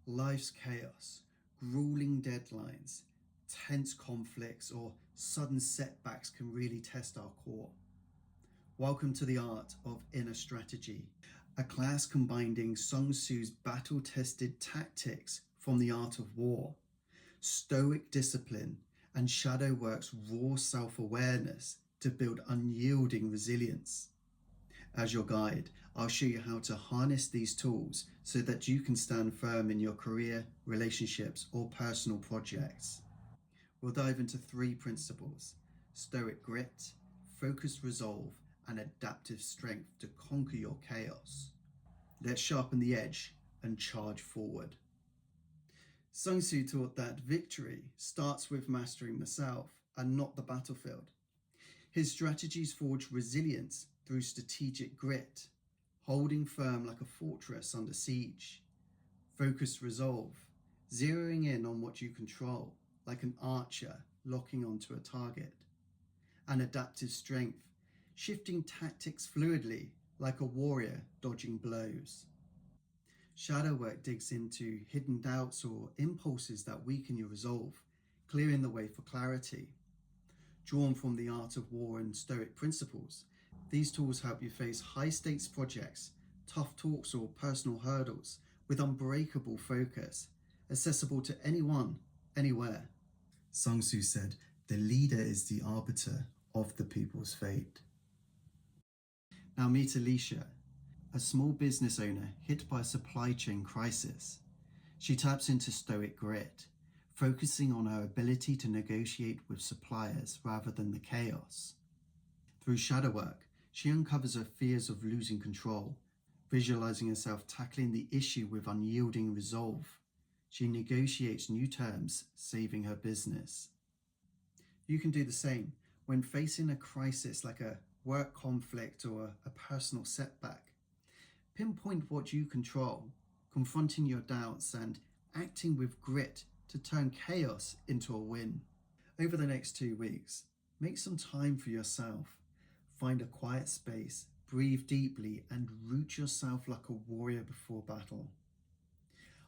Life's chaos, grueling deadlines, tense conflicts, or sudden setbacks can really test our core. Welcome to the Art of Inner Strategy, a class combining Sun Tzu's battle-tested tactics from the art of war, stoic discipline, and shadow work's raw self-awareness to build unyielding resilience. As your guide, I'll show you how to harness these tools so that you can stand firm in your career, relationships, or personal projects. We'll dive into three principles: stoic grit, focused resolve, and adaptive strength to conquer your chaos. Let's sharpen the edge and charge forward. Sun Tzu taught that victory starts with mastering the self and not the battlefield. His strategies forge resilience through strategic grit, holding firm like a fortress under siege; focused resolve, zeroing in on what you control, like an archer locking onto a target; and adaptive strength, shifting tactics fluidly, like a warrior dodging blows. Shadow work digs into hidden doubts or impulses that weaken your resolve, clearing the way for clarity. Drawn from the art of war and stoic principles, these tools help you face high-stakes projects, tough talks, or personal hurdles with unbreakable focus, accessible to anyone, anywhere. Sun Tzu said, "The leader is the arbiter of the people's fate." Now meet Alicia, a small business owner hit by a supply chain crisis. She taps into stoic grit, focusing on her ability to negotiate with suppliers rather than the chaos. Through shadow work, she uncovers her fears of losing control, visualizing herself tackling the issue with unyielding resolve. She negotiates new terms, saving her business. You can do the same when facing a crisis like a work conflict or a personal setback. Pinpoint what you control, confronting your doubts and acting with grit to turn chaos into a win. Over the next 2 weeks, make some time for yourself. Find a quiet space, breathe deeply, and root yourself like a warrior before battle.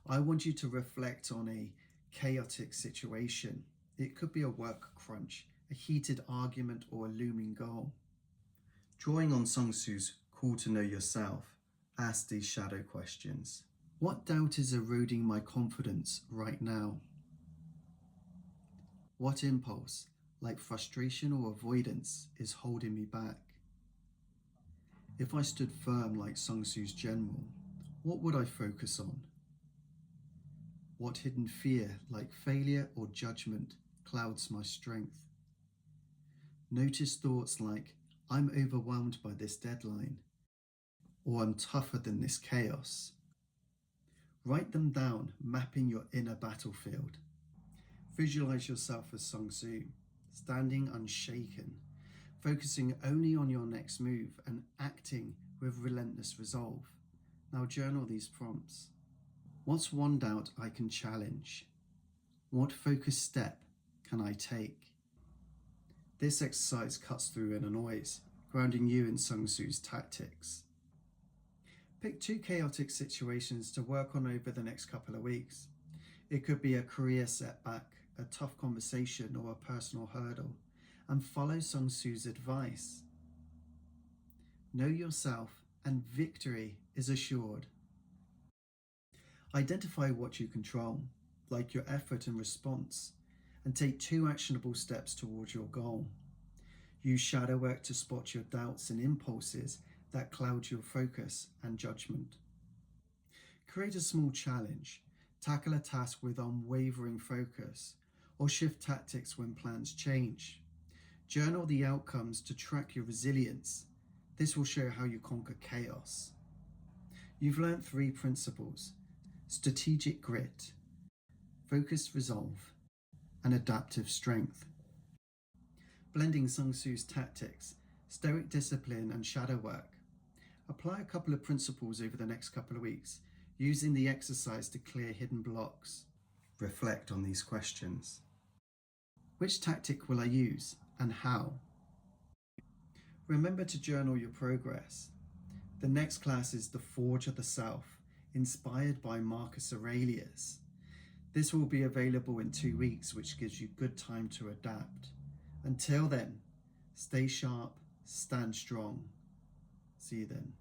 I want you to reflect on a chaotic situation. It could be a work crunch, a heated argument, or a looming goal. Drawing on Sun Tzu's call to know yourself, ask these shadow questions. What doubt is eroding my confidence right now? What impulse, like frustration or avoidance, is holding me back? If I stood firm like Sun Tzu's general, what would I focus on? What hidden fear, like failure or judgment, clouds my strength? Notice thoughts like, "I'm overwhelmed by this deadline," or "I'm tougher than this chaos." Write them down, mapping your inner battlefield. Visualize yourself as Sun Tzu, standing unshaken, focusing only on your next move and acting with relentless resolve. Now journal these prompts. What's one doubt I can challenge? What focused step can I take? This exercise cuts through inner noise, grounding you in Sun Tzu's tactics. Pick 2 chaotic situations to work on over the next couple of weeks. It could be a career setback, a tough conversation, or a personal hurdle, and follow Sun Tzu's advice. Know yourself, and victory is assured. Identify what you control, like your effort and response, and take 2 actionable steps towards your goal. Use shadow work to spot your doubts and impulses that cloud your focus and judgment. Create a small challenge, tackle a task with unwavering focus, or shift tactics when plans change. Journal the outcomes to track your resilience. This will show how you conquer chaos. You've learned 3 principles: strategic grit, focused resolve, and adaptive strength. Blending Sun Tzu's tactics, stoic discipline, and shadow work. Apply a couple of principles over the next couple of weeks, using the exercise to clear hidden blocks. Reflect on these questions. Which tactic will I use, and how? Remember to journal your progress. The next class is the Forge of the Self, inspired by Marcus Aurelius. This will be available in 2 weeks, which gives you good time to adapt. Until then, stay sharp, stand strong. See you then.